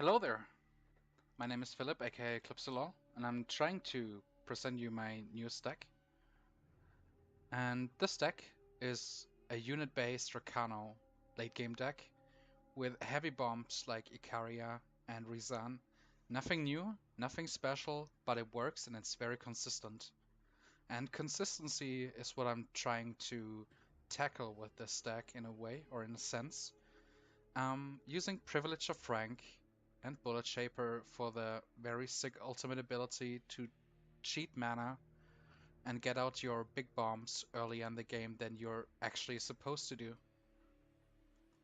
Hello there, my name is Philip, aka Clipsilol, and I'm trying to present you my newest deck. And this deck is a unit-based Rakano late game deck with heavy bombs like Icaria and Rizan. Nothing new, nothing special, but it works and it's very consistent. And consistency is what I'm trying to tackle with this deck in a way, or in a sense. Using Privilege of Frank and Bullet Shaper for the very sick ultimate ability to cheat mana and get out your big bombs early in the game than you're actually supposed to do.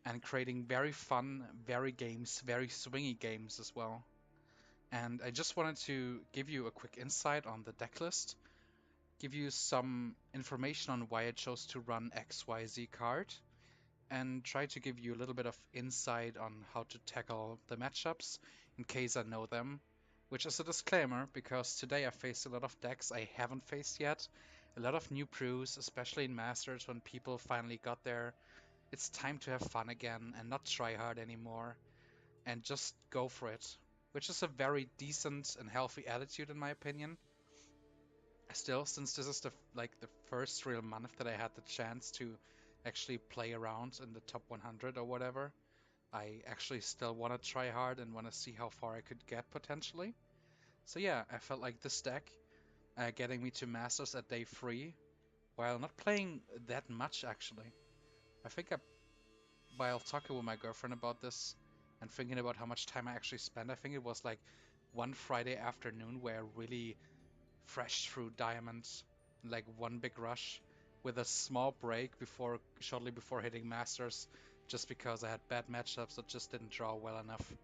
And creating very fun, very swingy games as well. And I just wanted to give you a quick insight on the deck list, give you some information on why I chose to run XYZ card, and try to give you a little bit of insight on how to tackle the matchups in case I know them. Which is a disclaimer, because today I faced a lot of decks I haven't faced yet, a lot of new brews, especially in Masters when people finally got there. It's time to have fun again and not try hard anymore, and just go for it. Which is a very decent and healthy attitude in my opinion. Still, since this is the first real month that I had the chance to actually play around in the top 100 or whatever, I actually still want to try hard and want to see how far I could get potentially. So yeah, I felt like this deck getting me to Masters at day 3, while not playing that much actually. I think while talking with my girlfriend about this and thinking about how much time I actually spent, I think it was like one Friday afternoon where I really fresh through diamonds, like one big rush, with a small break shortly before hitting Masters, just because I had bad matchups that just didn't draw well enough.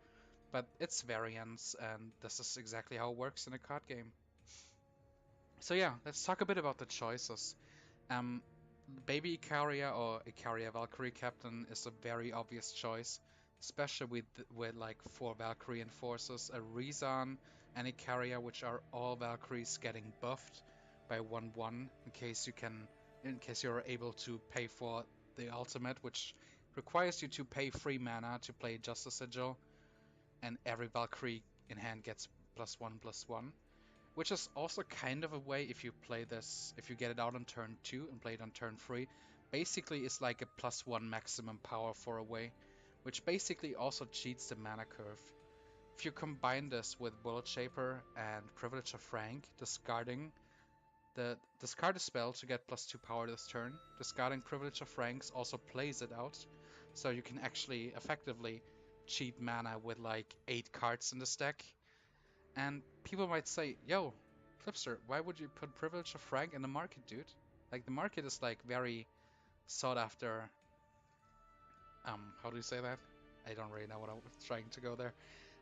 But it's variance, and this is exactly how it works in a card game. So yeah, let's talk a bit about the choices. Um, Baby Icaria or Icaria Valkyrie Captain is a very obvious choice, especially with like 4 Valkyrie enforcers, a Rizan and Icaria, which are all Valkyries getting buffed by 1/1 in case you're able to pay for the ultimate, which requires you to pay free mana to play Justice Sigil, and every Valkyrie in hand gets +1/+1. Which is also kind of a way, if you play this, if you get it out on turn 2 and play it on turn 3, basically it's like a +1 maximum power for a way, which basically also cheats the mana curve. If you combine this with Bullet Shaper and Privilege of Frank, discard a spell to get +2 power this turn, discarding Privilege of Franks also plays it out, so you can actually effectively cheat mana with like 8 cards in this deck. And people might say, yo, Flipster, why would you put Privilege of Frank in the market, dude? Like, the market is, like, very sought after. How do you say that? I don't really know what I was trying to go there.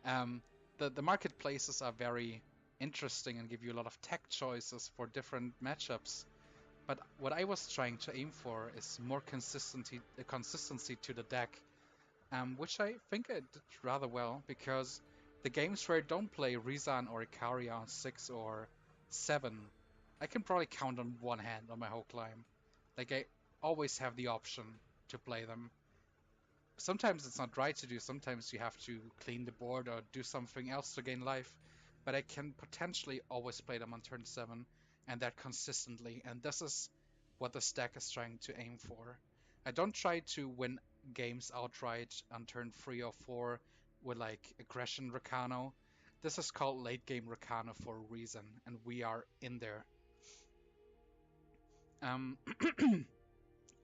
Um, the marketplaces are very interesting and give you a lot of tech choices for different matchups. But what I was trying to aim for is more consistency to the deck, which I think I did rather well, because the games where I don't play Rizan or Icaria on 6 or 7, I can probably count on one hand on my whole climb. Like, I always have the option to play them. Sometimes it's not right to do, sometimes you have to clean the board or do something else to gain life, but I can potentially always play them on turn 7, and that consistently, and this is what the stack is trying to aim for. I don't try to win games outright on turn 3 or 4 with like aggression Rakano. This is called late game Rakano for a reason, and we are in there. Um,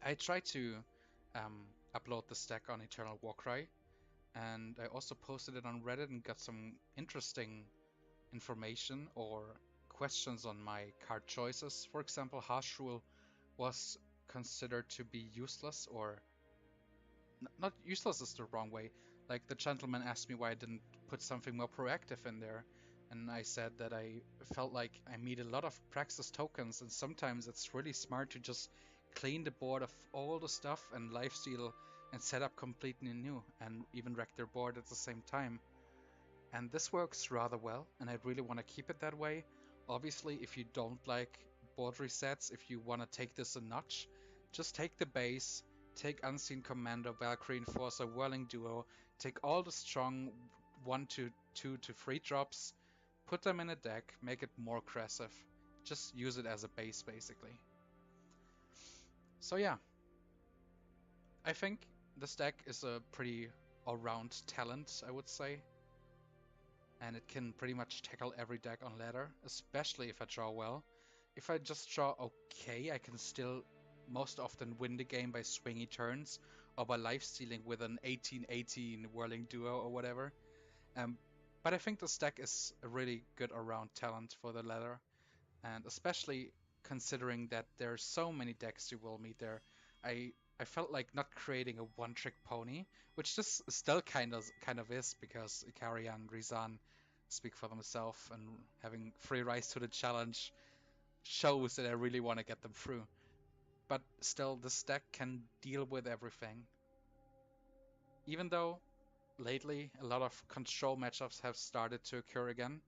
I try to upload the stack on Eternal Warcry, and I also posted it on Reddit and got some interesting information or questions on my card choices. For example, Harsh Rule was considered to be useless, or not useless is the wrong way. Like, the gentleman asked me why I didn't put something more proactive in there, and I said that I felt like I meet a lot of Praxis tokens, and sometimes it's really smart to just clean the board of all the stuff and lifesteal and set up completely new, and even wreck their board at the same time. And this works rather well, and I really want to keep it that way. Obviously, if you don't like board resets, if you want to take this a notch, just take the base, take Unseen Commando, Valkyrie Enforcer, Whirling Duo, take all the strong 1 to 2 to 3 drops, put them in a deck, make it more aggressive. Just use it as a base, basically. So yeah, I think this deck is a pretty all-round talent, I would say. And it can pretty much tackle every deck on ladder, especially if I draw well. If I just draw okay, I can still most often win the game by swingy turns or by lifestealing with an 18-18 whirling duo or whatever. But I think this deck is a really good all-round talent for the ladder, and especially considering that there are so many decks you will meet there. I felt like not creating a one-trick pony, which this still kind of is, because Icaria and Rizan speak for themselves, and having free rise to the challenge shows that I really want to get them through. But still, this deck can deal with everything. Even though lately a lot of control matchups have started to occur again,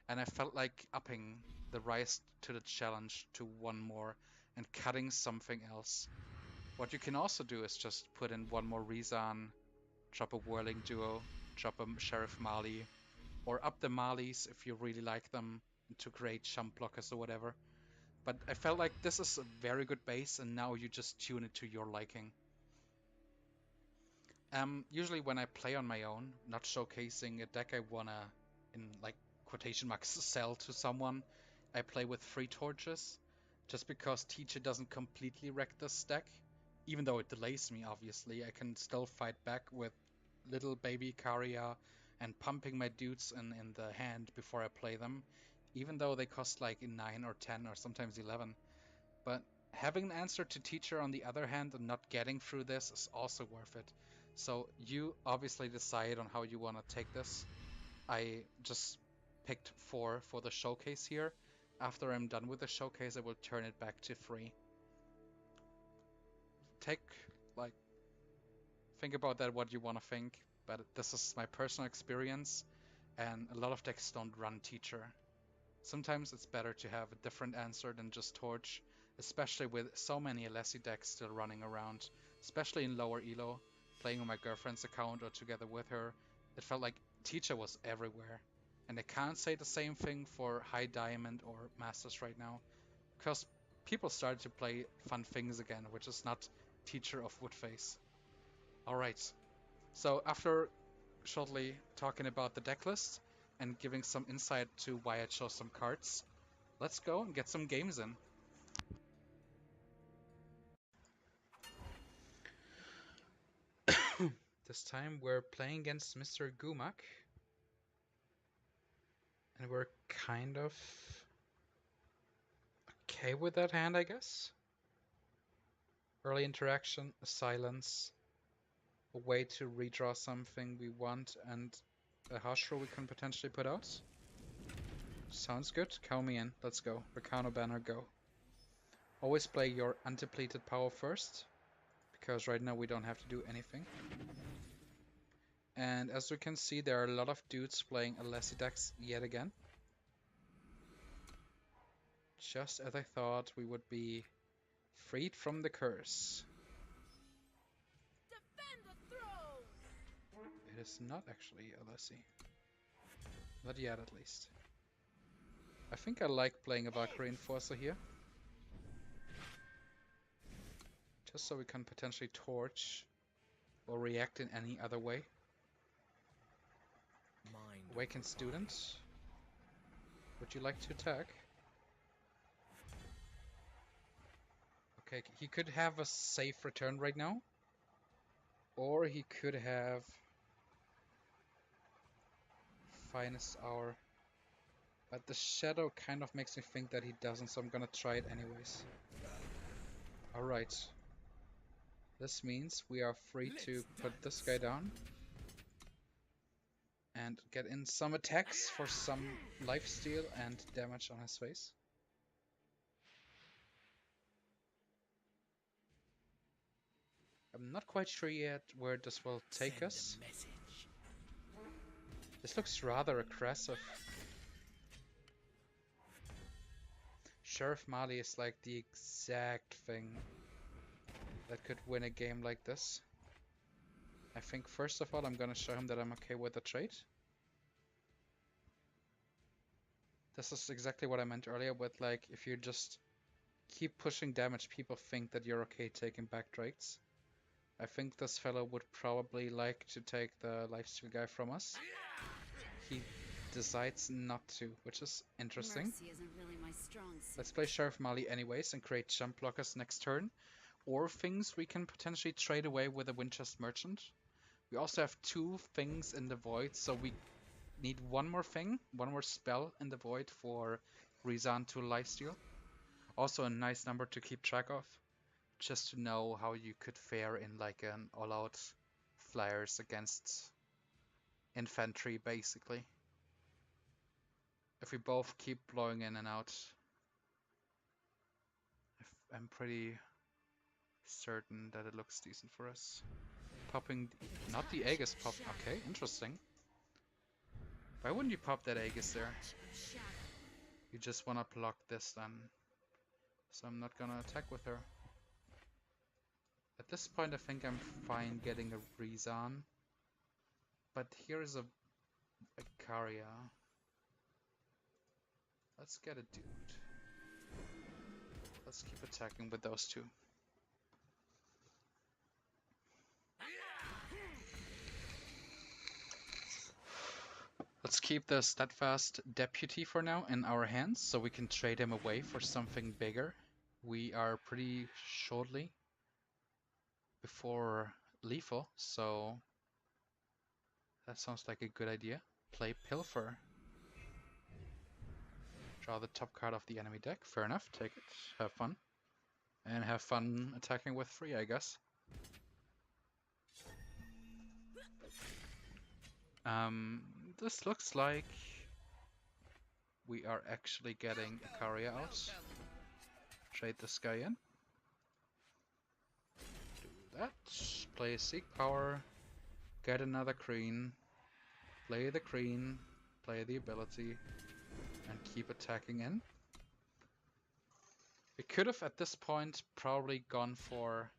and I felt like upping the rise to the challenge to one more and cutting something else. What you can also do is just put in one more Rizan, drop a Whirling Duo, drop a Sheriff Mali, or up the Malis if you really like them to create jump blockers or whatever. But I felt like this is a very good base, and now you just tune it to your liking. Usually when I play on my own, not showcasing a deck I wanna, in like quotation marks, sell to someone, I play with 3 torches, just because Teacher doesn't completely wreck this deck. Even though it delays me, obviously, I can still fight back with little baby Icaria and pumping my dudes in the hand before I play them, even though they cost like 9 or 10 or sometimes 11. But having an answer to Teacher on the other hand and not getting through this is also worth it. So you obviously decide on how you want to take this. I just picked 4 for the showcase here. After I'm done with the showcase, I will turn it back to 3. Take, like, think about that what you want to think, but this is my personal experience, and a lot of decks don't run Teacher. Sometimes it's better to have a different answer than just Torch, especially with so many Alessi decks still running around, especially in lower elo. Playing on my girlfriend's account or together with her, it felt like Teacher was everywhere. And I can't say the same thing for High Diamond or Masters right now, because people started to play fun things again, which is not Teacher of Woodface. Alright, so after shortly talking about the deck list and giving some insight to why I chose some cards, let's go and get some games in. This time we're playing against Mr. Gumak. And we're kind of okay with that hand, I guess. Early interaction, a silence, a way to redraw something we want, and a harsh rule we can potentially put out. Sounds good. Count me in. Let's go. Rakano banner, go. Always play your undepleted power first, because right now we don't have to do anything. And as you can see, there are a lot of dudes playing Alessi decks yet again. Just as I thought, we would be freed from the curse. Defend the throne! It is not actually Alessi. Not yet, at least. I think I like playing a Valkyrie Enforcer here. Just so we can potentially torch or react in any other way. Awakened Student. Would you like to attack? Okay, he could have a safe return right now. Or he could have Finest Hour. But the shadow kind of makes me think that he doesn't, so I'm gonna try it anyways. Alright. This means we are free to put this guy down. And get in some attacks for some lifesteal and damage on his face. I'm not quite sure yet where this will take us. This looks rather aggressive. Sheriff Mali is like the exact thing that could win a game like this. I think first of all I'm gonna show him that I'm okay with the trade. This is exactly what I meant earlier with, like, if you just keep pushing damage, people think that you're okay taking back Drakes. I think this fellow would probably like to take the lifesteal guy from us. He decides not to, which is interesting. Mercy isn't really my strong suit. Let's play Sheriff Mali anyways and create jump blockers next turn. Or things we can potentially trade away with a Winchester Merchant. We also have 2 things in the void, so we need one more thing, one more spell in the void for Rizan to lifesteal. Also a nice number to keep track of, just to know how you could fare in like an all-out flyers against infantry, basically. If we both keep blowing in and out, I'm pretty certain that it looks decent for us. Popping, not the Aegis pop. Okay, interesting. Why wouldn't you pop that Aegis there? You just wanna block this then. So I'm not gonna attack with her. At this point I think I'm fine getting a Rizan. But here is a Icaria. Let's get a dude. Let's keep attacking with those 2. Let's keep the Steadfast Deputy for now in our hands, so we can trade him away for something bigger. We are pretty shortly before lethal, so that sounds like a good idea. Play Pilfer. Draw the top card of the enemy deck. Fair enough, take it, have fun. And have fun attacking with 3, I guess. This looks like we are actually getting Icaria out. Trade this guy in. Do that. Play a Seek Power. Get another Green. Play the Green. Play the ability. And keep attacking in. We could have at this point probably gone for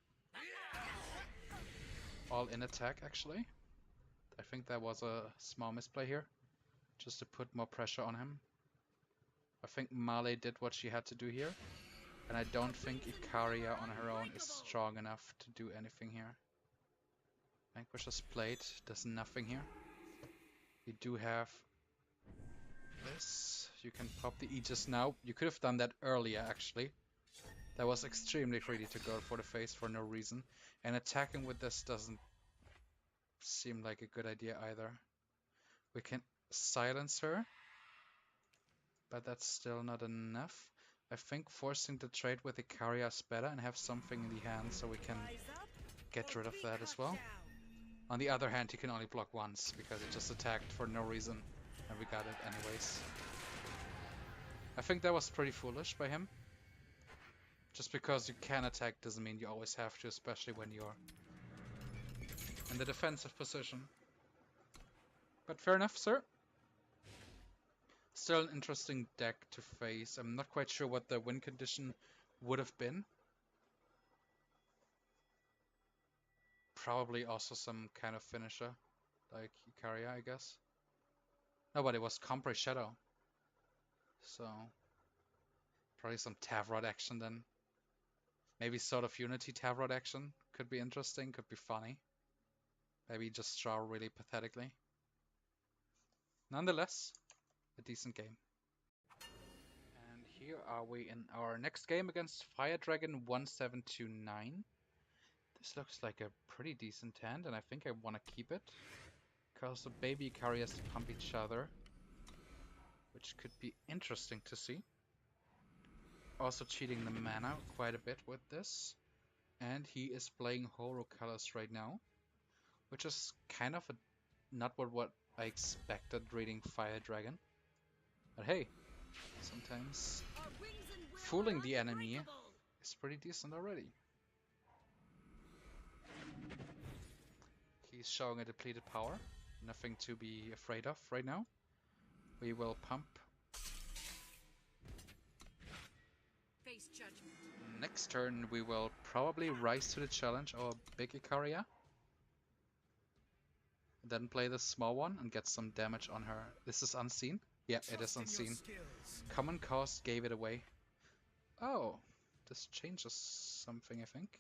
all-in attack actually. I think that was a small misplay here. Just to put more pressure on him. I think Male did what she had to do here. And I don't think Icaria on her own is strong enough to do anything here. Vanquisher's Plate does nothing here. You do have this. You can pop the Aegis now. You could have done that earlier actually. That was extremely greedy to go for the face for no reason. And attacking with this doesn't seem like a good idea either. We can silence her. But that's still not enough. I think forcing the trade with Icaria is better and have something in the hand so we can get rid of that as well. On the other hand, he can only block once because he just attacked for no reason and we got it anyways. I think that was pretty foolish by him. Just because you can attack doesn't mean you always have to, especially when you're in the defensive position. But fair enough, sir. Still an interesting deck to face. I'm not quite sure what the win condition would have been. Probably also some kind of finisher, like Icaria, I guess. No, but it was Compre Shadow. So, probably some Tavrod action then. Maybe sort of Unity Tavrod action. Could be interesting, could be funny. Maybe just draw really pathetically. Nonetheless, a decent game. And here are we in our next game against Fire Dragon 1729. This looks like a pretty decent hand, and I think I want to keep it. Because the baby Icarias pump each other, which could be interesting to see. Also cheating the mana quite a bit with this. And he is playing Horo colors right now, which is kind of not what I expected reading Fire Dragon. But hey, sometimes fooling the enemy is pretty decent already. He's showing a depleted power, nothing to be afraid of right now. We will pump. Face judgment. Next turn we will probably rise to the challenge our big Icaria. Then play the small one and get some damage on her. This is unseen. Yeah, it is unseen. Common cost gave it away. Oh, this changes something, I think.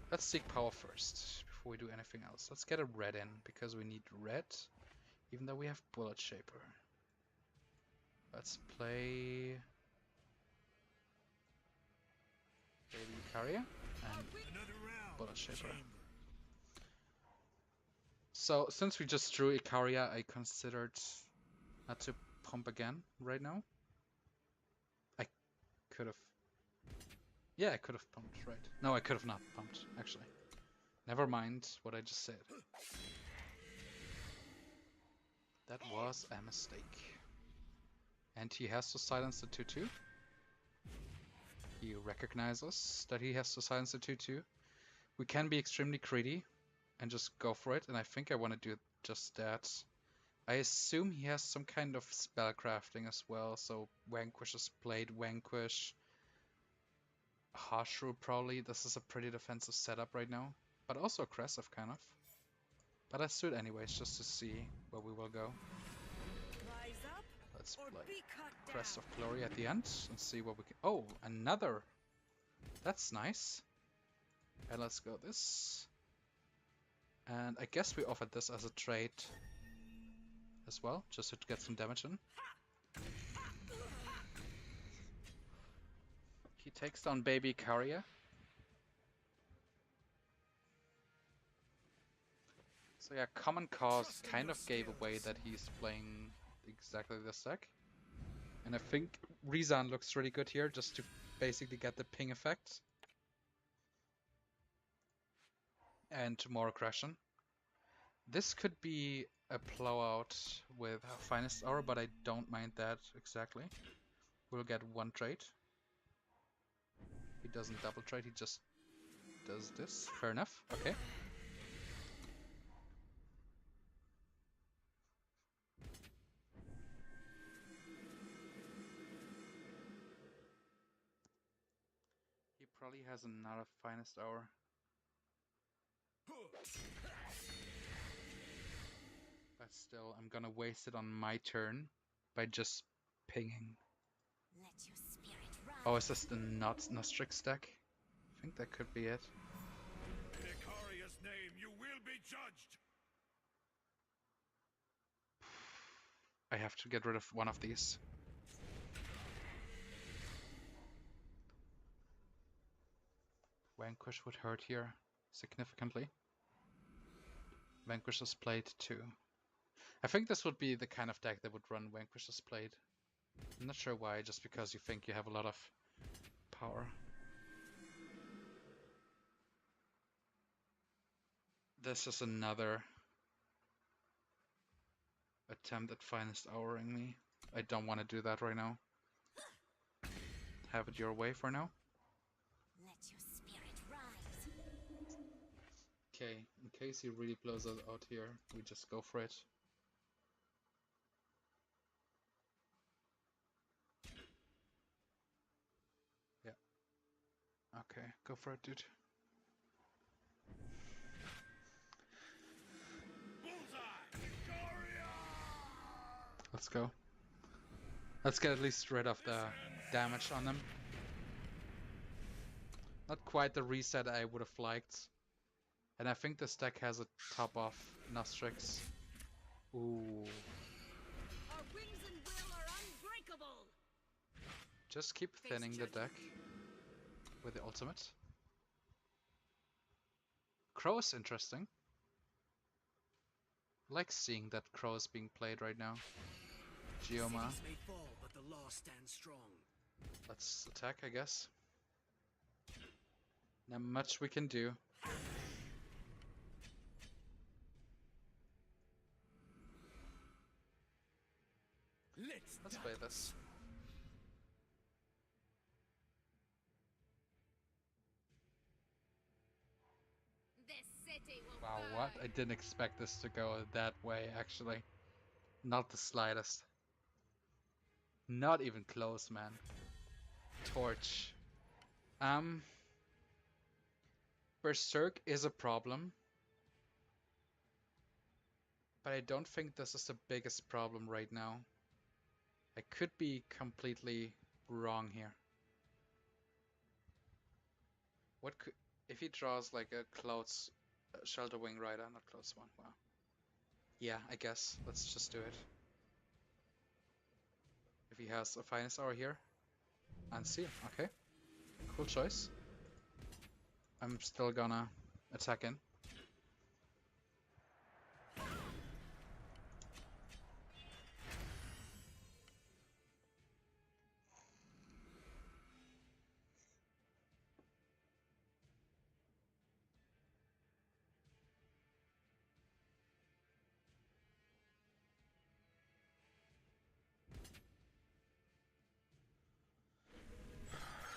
Let's seek power first, before we do anything else. Let's get a red in, because we need red, even though we have Bullet Shaper. Let's play... Baby Icaria and Bullet Shaper. So, since we just drew Icaria, I considered not to pump again right now. I could have... Yeah, I could have pumped, right. No, I could have not pumped, actually. Never mind what I just said. That was a mistake. And he has to silence the 2-2. He recognizes that he has to silence the 2-2. We can be extremely greedy and just go for it, and I think I want to do just that. I assume he has some kind of spell crafting as well, so Vanquish is played, Vanquish. Harsh Rule probably. This is a pretty defensive setup right now, but also aggressive kind of. But let's do it anyways, just to see where we will go. Let's play Crest of Glory at the end and see what we can... Oh, another! That's nice. And let's go this. And I guess we offered this as a trade as well, just to get some damage in. He takes down Baby Icaria. So yeah, Common Cause kind of gave away that he's playing exactly this deck. And I think Rizan looks really good here, just to basically get the ping effect. And more aggression. This could be a blowout with Finest Hour, but I don't mind that exactly. We'll get one trade. He doesn't double trade, he just does this. Fair enough, okay. He probably has another Finest Hour. But still, I'm gonna waste it on my turn by just pinging. Let your spirit rise. Oh, is this the Nostrix deck? I think that could be it. In Icaria's name, you will be judged. I have to get rid of one of these. Vanquish would hurt here significantly. Vanquish is played too. I think this would be the kind of deck that would run Vanquish is played. I'm not sure why, just because you think you have a lot of power. This is another attempt at Finest Houring me. I don't want to do that right now. Have it your way for now. Let your spirit rise. Okay, in case he really blows us out here, we just go for it. Yeah. Okay, go for it, dude. Let's go. Let's get at least rid of the damage on them. Not quite the reset I would have liked. And I think this deck has a top off Nostrix. Ooh. Our wings and will are unbreakable. Just keep thinning the deck with the ultimate. Crow is interesting. I like seeing that Crow is being played right now. Geoma. Cities may fall, but the law stands strong. Let's attack, I guess. Not much we can do. Let's play this. This city will Wow, what? I didn't expect this to go that way, actually. Not the slightest. Not even close, man. Torch. Berserk is a problem. But I don't think this is the biggest problem right now. I could be completely wrong here. What could... If he draws like a Clouds... Shelter Wing Rider, not Clouds one, wow. Yeah, I guess. Let's just do it. If he has a Finest Hour here. And Seal, okay. Cool choice. I'm still gonna attack in.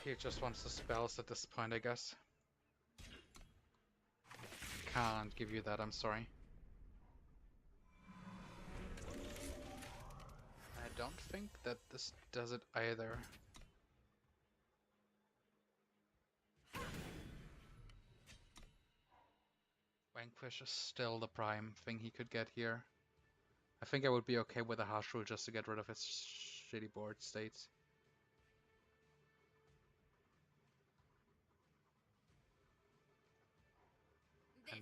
He just wants the spells at this point, I guess. Can't give you that, I'm sorry. I don't think that this does it either. Vanquish is still the prime thing he could get here. I think I would be okay with a harsh rule just to get rid of his shitty board states.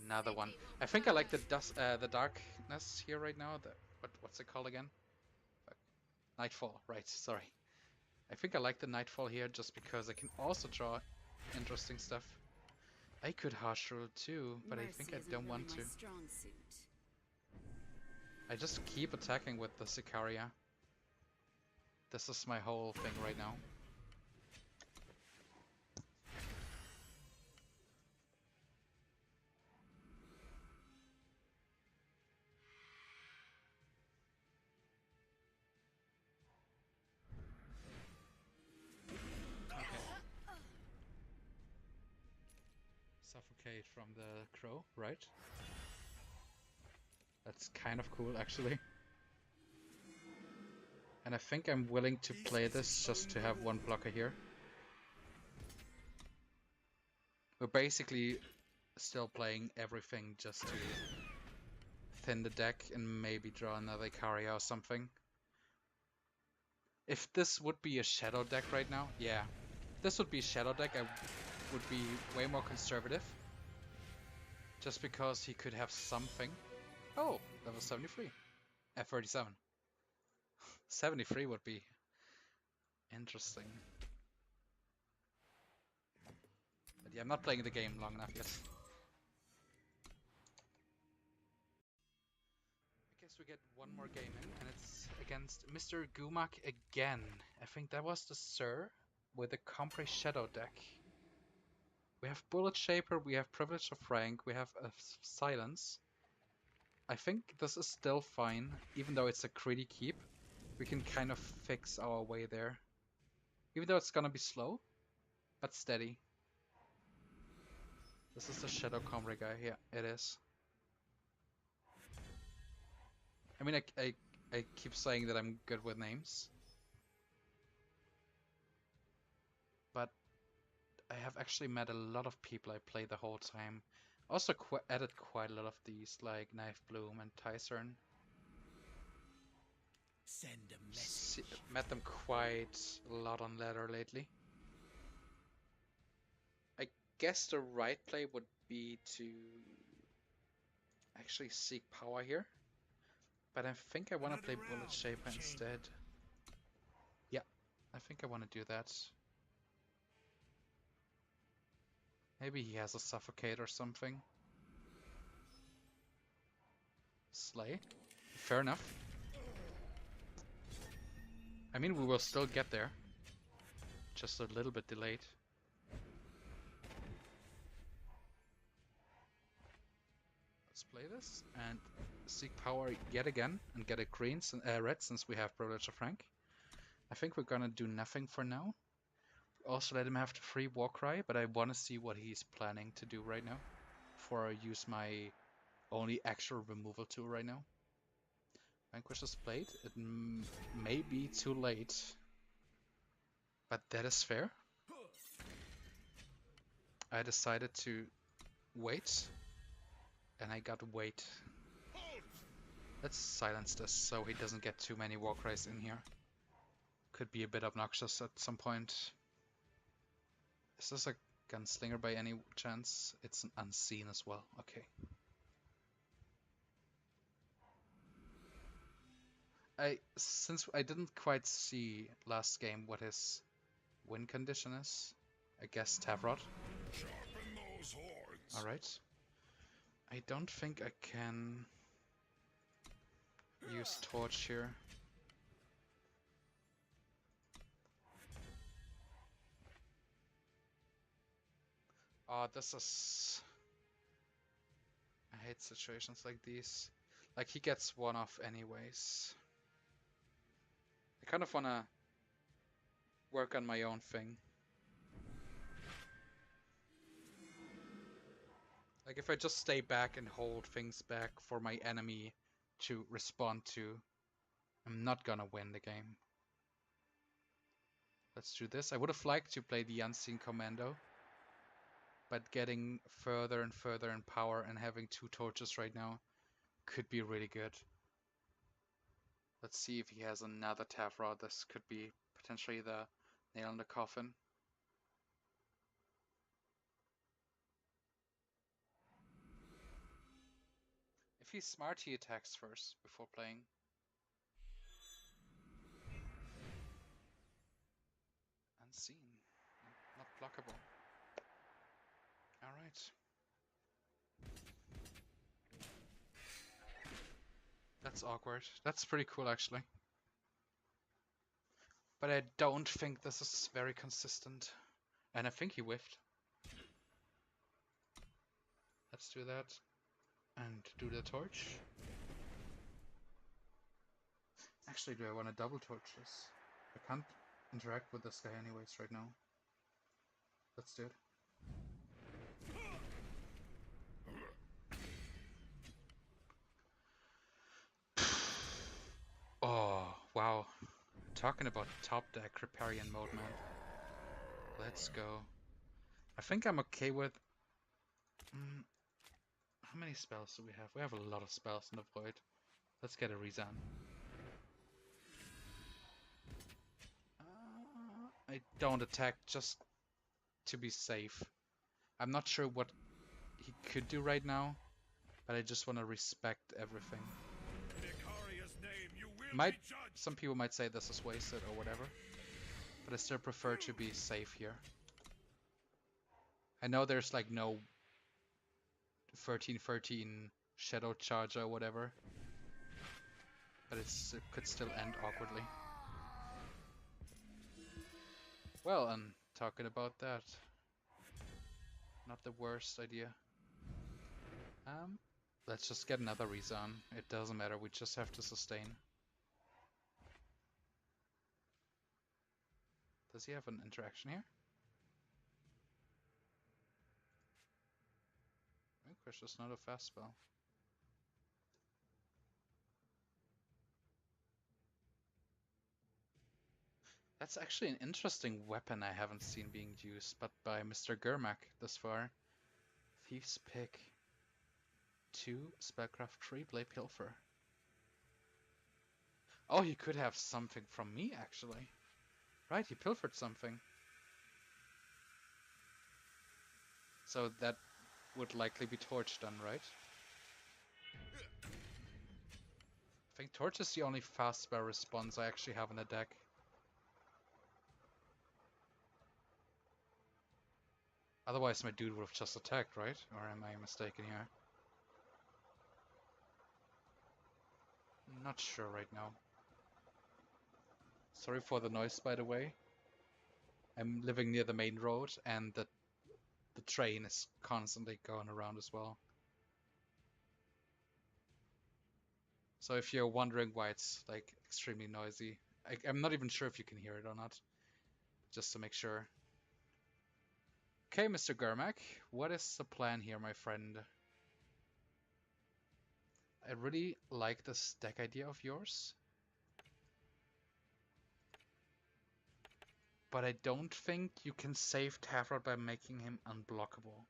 Another one. I think I like the the darkness here right now. The what's it called again? Nightfall, right? Sorry. I think I like the Nightfall here just because I can also draw interesting stuff. I could harsh rule too, but I think I don't want to. I just keep attacking with the Icaria. This is my whole thing right now. Suffocate from the crow, right? That's kind of cool, actually. And I think I'm willing to play this just to have one blocker here. We're basically still playing everything just to thin the deck and maybe draw another Icaria or something. If this would be a shadow deck right now, yeah. If this would be a shadow deck, I would be way more conservative. Just because he could have something. Oh, level 73. At 37. 73 would be interesting. But yeah, I'm not playing the game long enough yet. I guess we get one more game in, and it's against Mr. Gumak again. I think that was the Sir with the Compre Shadow deck. We have Bullet Shaper, we have Privilege of Rank, we have a Silence. I think this is still fine, even though it's a greedy keep. We can kind of fix our way there. Even though it's gonna be slow, but steady. This is the Shadow Compre guy, yeah, it is. I mean, I keep saying that I'm good with names. But I have actually met a lot of people I play the whole time. Also added quite a lot of these, like Knife Bloom and Tycern. Send a message. Met them quite a lot on ladder lately. I guess the right play would be to actually seek power here. But I think I want to play Bullet Shaper instead. Yeah, I think I want to do that. Maybe he has a Suffocate or something. Slay. Fair enough. I mean, we will still get there. Just a little bit delayed. Let's play this and seek power yet again and get a green, red since we have Privilege of Rank. I think we're gonna do nothing for now. Also let him have the free Warcry, but I want to see what he's planning to do right now before I use my only actual removal tool right now. Vanquish is played. It may be too late, but that is fair. I decided to wait, and I got wait. Let's silence this so he doesn't get too many Warcries in here. Could be a bit obnoxious at some point. Is this a gunslinger by any chance? It's an unseen as well. Okay. Since I didn't quite see last game what his win condition is, I guess Tavrot. Sharpen those horns. Alright. I don't think I can use Torch here. Oh, this is... I hate situations like these. Like, he gets one off anyways. I kind of want to work on my own thing. Like, if I just stay back and hold things back for my enemy to respond to, I'm not gonna win the game. Let's do this. I would have liked to play the Unseen Commando, but getting further and further in power and having 2 torches right now could be really good. Let's see if he has another Tavrod. This could be potentially the nail in the coffin. If he's smart, he attacks first before playing. Unseen. Not blockable. Alright. That's awkward. That's pretty cool, actually. But I don't think this is very consistent. And I think he whiffed. Let's do that. And do the torch. Actually, do I want to double torch this? I can't interact with this guy anyways right now. Let's do it. Oh, wow. Talking about top deck Riparian mode, man. Let's go. I think I'm okay with... how many spells do we have? We have a lot of spells in the void. Let's get a Rezan. I don't attack just to be safe. I'm not sure what he could do right now, but I just want to respect everything. In Icaria's name, you will be judged. Some people might say this is wasted or whatever, but I still prefer to be safe here. I know there's like no 1313 Shadow Charger or whatever, but it could still end awkwardly. Well, and talking about that, not the worst idea. Let's just get another Rezan. It doesn't matter, we just have to sustain. Does he have an interaction here? Vanquish is not a fast spell. That's actually an interesting weapon I haven't seen being used, but by Mr. Gurmak thus far. Thief's Pick. 2, Spellcraft 3, Blade Pilfer. Oh, he could have something from me, actually. Right, he pilfered something. So that would likely be Torch then, right? I think Torch is the only fast spell response I actually have in the deck. Otherwise my dude would have just attacked, right? Or am I mistaken here? Not sure right now. Sorry for the noise, by the way. I'm living near the main road and the train is constantly going around as well. So if you're wondering why it's like extremely noisy, I'm not even sure if you can hear it or not. Just to make sure. Okay, Mr. Gurmak, what is the plan here, my friend? I really like this deck idea of yours. But I don't think you can save Tavrod by making him unblockable.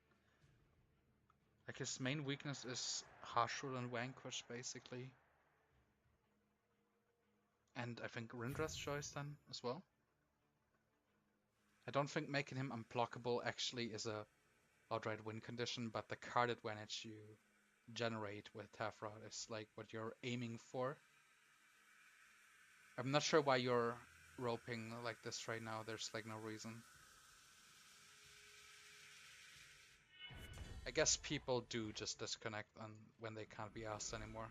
Like, his main weakness is Harsh Rule and Vanquish, basically. And I think Rindra's choice then as well. I don't think making him unblockable actually is a outright win condition, but the card advantage you generate with Tafrod is like what you're aiming for. I'm not sure why you're roping like this right now. There's like no reason. I guess people do just disconnect on when they can't be asked anymore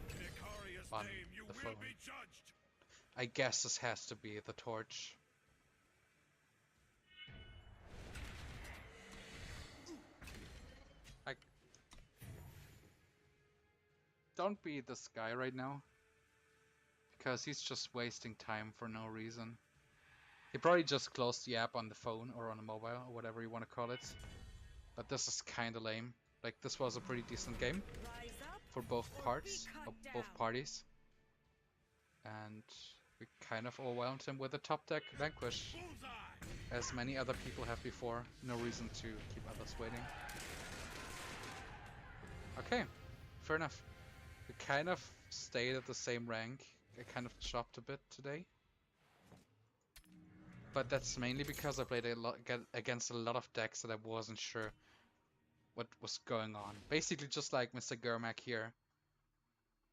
In Icaria's on name, you the will phone. be judged. I guess this has to be the torch. I don't be this guy right now, because he's just wasting time for no reason. He probably just closed the app on the phone or on a mobile or whatever you want to call it. But this is kind of lame. Like, this was a pretty decent game Rise up for both or be parts, cut both down. parties. And we kind of overwhelmed him with a top deck Vanquish, Bullseye! as many other people have before. No reason to keep others waiting. Okay, fair enough. We kind of stayed at the same rank. I kind of chopped a bit today. But that's mainly because I played a lot against a lot of decks that I wasn't sure what was going on. Basically just like Mr. Germack here,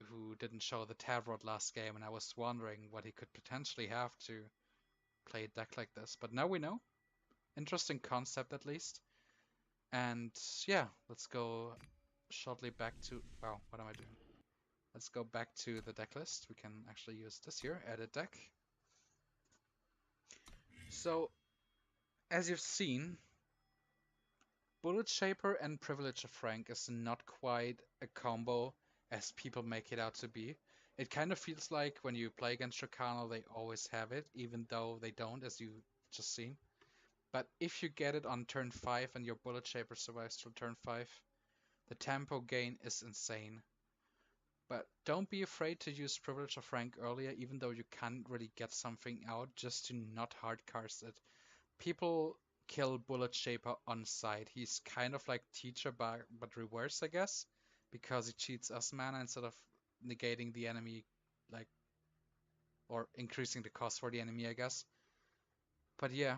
who didn't show the Tavrod last game, and I was wondering what he could potentially have to play a deck like this. But now we know. Interesting concept at least. And yeah, let's go shortly back to... Wow, what am I doing? Let's go back to the deck list. We can actually use this here, edit deck. So, as you've seen, Bullet Shaper and Privilege of Frank is not quite a combo as people make it out to be. It kind of feels like when you play against Rakano, they always have it, even though they don't, as you just seen. But if you get it on turn 5 and your Bullet Shaper survives till turn 5, the tempo gain is insane. But don't be afraid to use Privilege of Frank earlier, even though you can't really get something out, just to not hardcast it. People kill Bullet Shaper on side. He's kind of like Teacher, but reverse, I guess, because he cheats us mana instead of negating the enemy, like, or increasing the cost for the enemy, I guess. But yeah,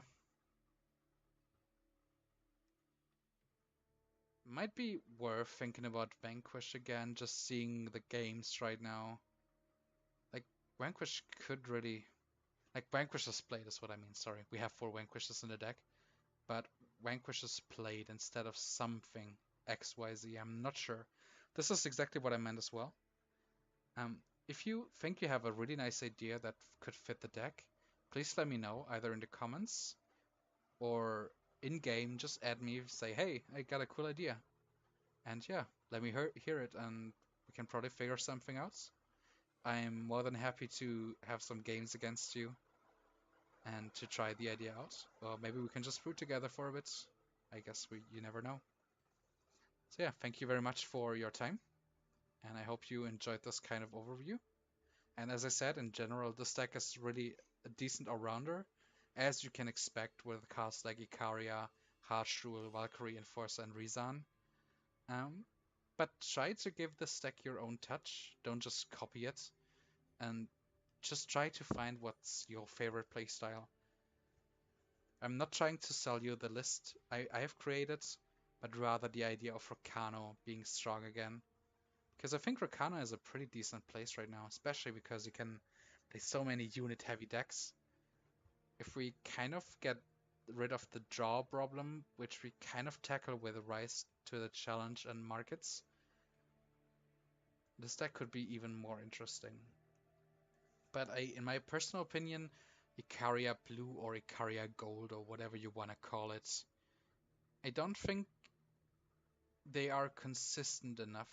might be worth thinking about Vanquish again, just seeing the games right now. Like, Vanquish could really... Like, Vanquish is played is what I mean, sorry. We have 4 Vanquishes in the deck. But Vanquish is played instead of something XYZ. I'm not sure. This is exactly what I meant as well. Um, if you think you have a really nice idea that could fit the deck, please let me know either in the comments or in game. Just add me, say, hey, I got a cool idea. And yeah, let me hear it and we can probably figure something out. I'm more than happy to have some games against you and to try the idea out. Or maybe we can just root together for a bit. I guess you never know. So yeah, thank you very much for your time, and I hope you enjoyed this kind of overview. And as I said, in general, this deck is really a decent all-rounder, as you can expect with cards like Icaria, Harsh Rule, Valkyrie, Enforcer, and Rizan. Um, but try to give this deck your own touch. Don't just copy it, and just try to find what's your favorite playstyle. I'm not trying to sell you the list I have created, but rather the idea of Rakano being strong again. Because I think Rakano is a pretty decent place right now, especially because you can play so many unit-heavy decks. If we kind of get rid of the draw problem, which we kind of tackle with a Rise to the Challenge and Markets, this deck could be even more interesting. But in my personal opinion, Icaria Blue or Icaria Gold or whatever you want to call it, I don't think they are consistent enough.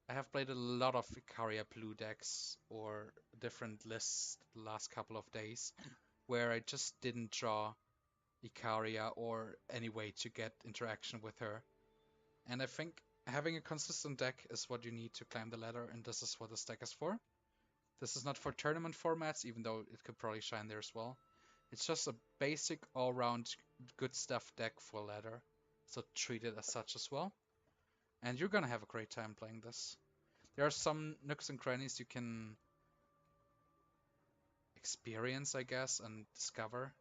I have played a lot of Icaria Blue decks or different lists the last couple of days where I just didn't draw Icaria or any way to get interaction with her. And I think having a consistent deck is what you need to climb the ladder, and this is what this deck is for. This is not for tournament formats, even though it could probably shine there as well. It's just a basic all-round good stuff deck for ladder, so treat it as such as well. And you're gonna have a great time playing this. There are some nooks and crannies you can experience, I guess, and discover.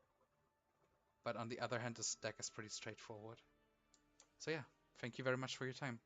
But on the other hand, this deck is pretty straightforward. So yeah, thank you very much for your time.